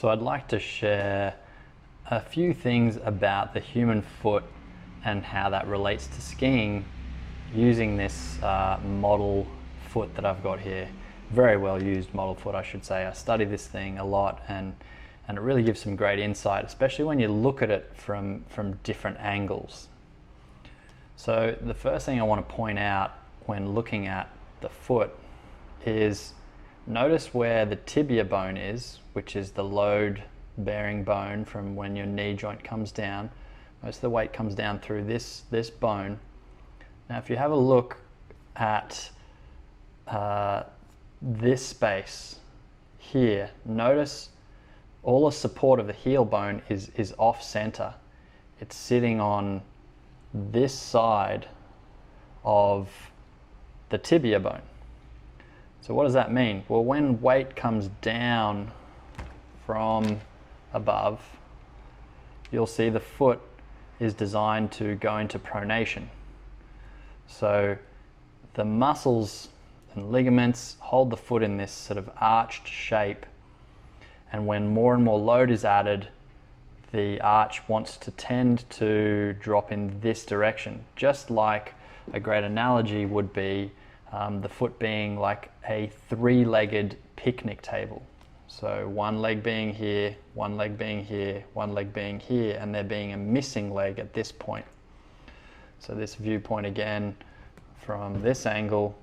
So I'd like to share a few things about the human foot and how that relates to skiing using this model foot that I've got here. Very well used model foot, I should say. I study this thing a lot, and it really gives some great insight, especially when you look at it from different angles. So the first thing I want to point out when looking at the foot is notice where the tibia bone is, which is the load bearing bone from when your knee joint comes down. Most of the weight comes down through this bone. Now if you have a look at this space here, notice all the support of the heel bone is off center. It's sitting on this side of the tibia bone. So what does that mean? Well, when weight comes down from above, you'll see the foot is designed to go into pronation. So the muscles and ligaments hold the foot in this sort of arched shape, and when more and more load is added, the arch wants to tend to drop in this direction, just like a great analogy would be the foot being like a three-legged picnic table. So one leg being here, one leg being here, one leg being here, and there being a missing leg at this point. So this viewpoint again, from this angle,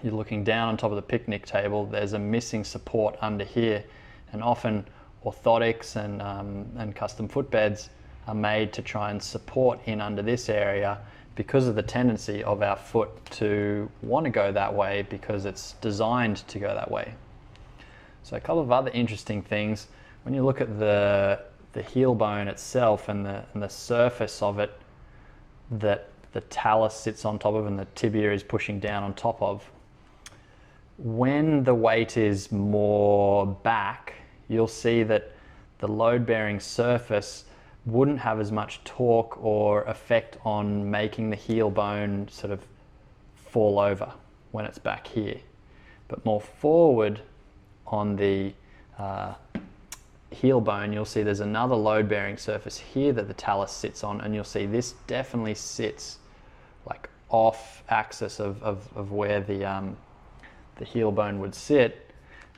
you're looking down on top of the picnic table, there's a missing support under here, and often orthotics and custom footbeds are made to try and support in under this area because of the tendency of our foot to want to go that way because it's designed to go that way. So a couple of other interesting things, when you look at the heel bone itself and the surface of it that the talus sits on top of and the tibia is pushing down on top of, when the weight is more back, you'll see that the load-bearing surface wouldn't have as much torque or effect on making the heel bone sort of fall over when it's back here. But more forward on the heel bone, you'll see there's another load-bearing surface here that the talus sits on, and you'll see this definitely sits like off axis of where the heel bone would sit.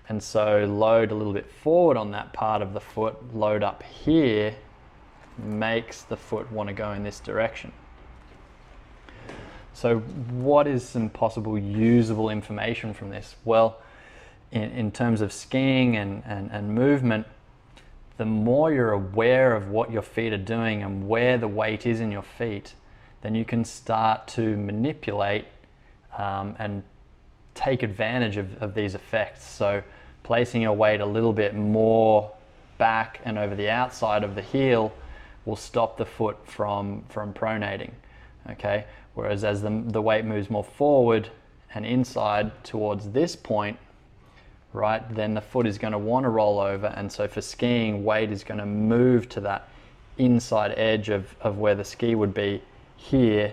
And so load a little bit forward on that part of the foot, load up here, makes the foot want to go in this direction. So what is some possible usable information from this? Well, in terms of skiing and movement, the more you're aware of what your feet are doing and where the weight is in your feet, then you can start to manipulate and take advantage of these effects. So placing your weight a little bit more back and over the outside of the heel will stop the foot from pronating, okay? Whereas as the weight moves more forward and inside towards this point, right, then the foot is going to want to roll over, and so for skiing, weight is going to move to that inside edge of where the ski would be here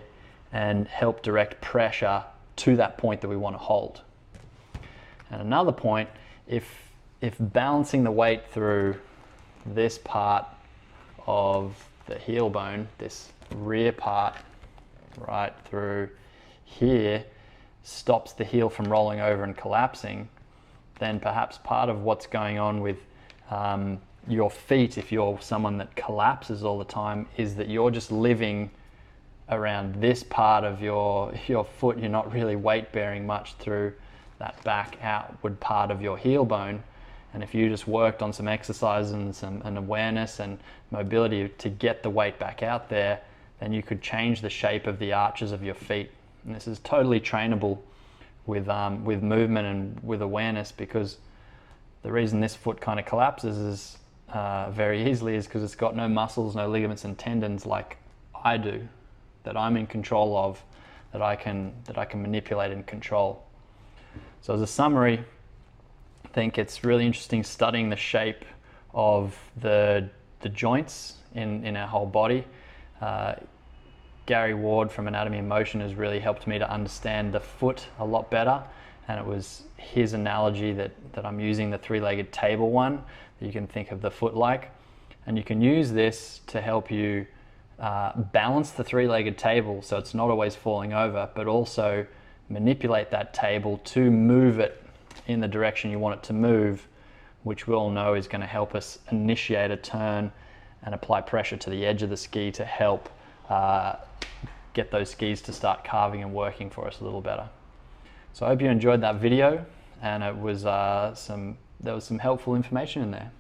and help direct pressure to that point that we want to hold. And another point, if balancing the weight through this part of the heel bone, this rear part, right through here, stops the heel from rolling over and collapsing, then perhaps part of what's going on with your feet, if you're someone that collapses all the time, is that you're just living around this part of your foot. You're not really weight bearing much through that back outward part of your heel bone. And if you just worked on some exercise and some awareness and mobility to get the weight back out there, then you could change the shape of the arches of your feet. And this is totally trainable with movement and with awareness, because the reason this foot kind of collapses is very easily is because it's got no muscles, no ligaments and tendons like I do, that I'm in control of, that I can manipulate and control. So as a summary, I think it's really interesting studying the shape of the joints in our whole body. Gary Ward from Anatomy and Motion has really helped me to understand the foot a lot better and it was his analogy that I'm using, the three-legged table one, that you can think of the foot like. And you can use this to help you balance the three-legged table so it's not always falling over, but also manipulate that table to move it in the direction you want it to move, which we all know is going to help us initiate a turn and apply pressure to the edge of the ski to help get those skis to start carving and working for us a little better. So I hope you enjoyed that video, and it was there was some helpful information in there.